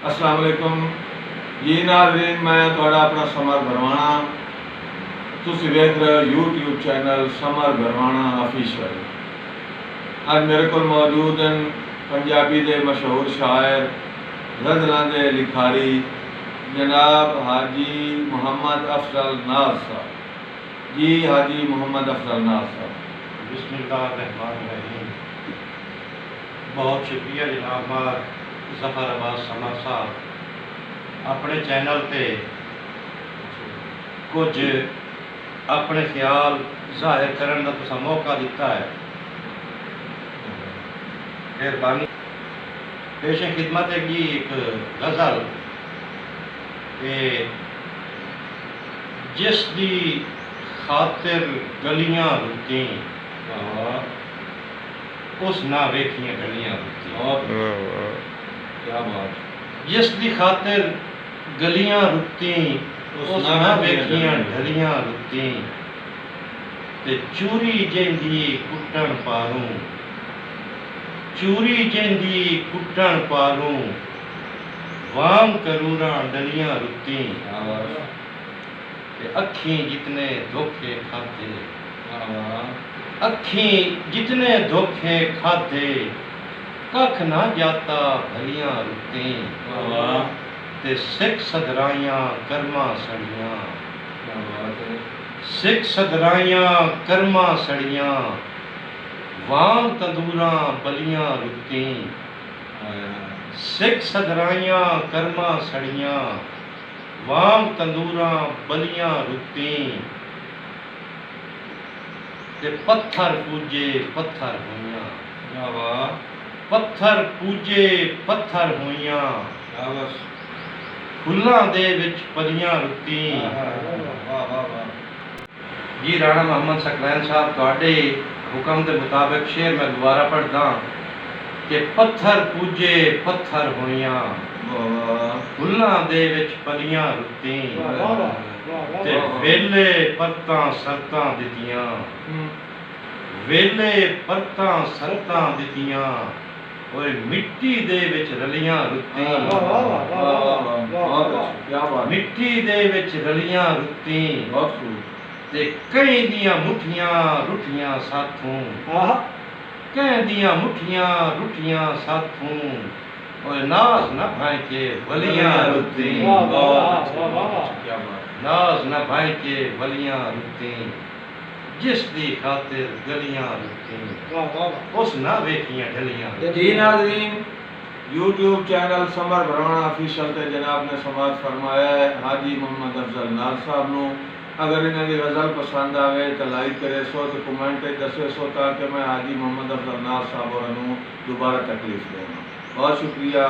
अस्सलाम वालेकुम जी नाज़रीन, मैं थोड़ा अपना समर भरवाना तुसी देख रहे हो यूट्यूब चैनल समर भरवाना ऑफिशियल। आज मेरे को मौजूद हैं पंजाबी दे मशहूर शायर गज़लां दे लिखारी जनाब हाजी मोहम्मद अफजल नाज साहब। जी हाजी मोहम्मद अफजल नाज साहब। बिस्मिल्लाहिर्रहमानिर्रहीम। बहुत शुक्रिया जनाब मार ज़फ़र अब्बास समर साहब अपने चैनल पे कुछ अपने ख्याल ज़ाहिर करने का तुसा मौका दिता है। मेहरबानी। पेश खिदमत है कि एक गज़ल जिस दी खातिर गलियां रुकी उस ना वेखियां गलियां रुकी। क्या बात। जिस दी खातिर गलियां रुकी उस ना वेखियां ढलियां रुकी। ते चूरी जेंदी कुट्टण पारूं, चूरी जेंदी कुट्टण पारूं, वाम करूरां डलियां रुकी। ते अखीं जितने धोखे खाते, अखीं जितने धोखे खाते, कख ना जाता भलियां रुकी। ते सिख सदराइयां कर्मा सड़ियां, सिख सदराइयां कर्मा सड़ियां, वाम तंदूरां बलियां रुकी। सिख सदराइयां कर्मा सड़ियां, वाम तंदूरां बलियां रुकी। ते पत्थर पूजे पत्थर होइयां, पत्थर पूजे पत्थर होइयां, फुल्लां दे विच पलियां रुकी। जी राणा मोहम्मद सकलैन साहब तुहाडे हुक्म के मुताबिक शेर मैं दोबारा पढ़दा कि पत्थर पूजे पत्थर होइयां, फुल्लां दे विच पलियां रुकी। ते वेले परतां सरतां दित्तियां, वेले परतां सरतां दित्तियां, ओए मिट्टी दे विच रलियां रुकी। मिट्टी दे विच रलियां रुकी। ते कई दियां मुठियां रुठियां साथों, कई दियां मुठियां रुठियां साथों, ओए नाज न भाई के वलियां रुकी। नाज न भाई के वलियां रुकी, जिस दी खातिर गलियां रुकी उस ना वेखियां ढलियां। जी नाज़रीन, यूट्यूब चैनल समर भरवाना ऑफिशियल ते जनाब ने समाज फरमाया है हाजी मोहम्मद अफजल नाज साहब नू। अगर इन्हें की गज़ल पसंद आवे तो लाइक करे सो, तो कमेंट दसे सो, ताकि मैं हाजी मोहम्मद अफजल नाज साहब और दोबारा तकलीफ दूँगा। बहुत शुक्रिया।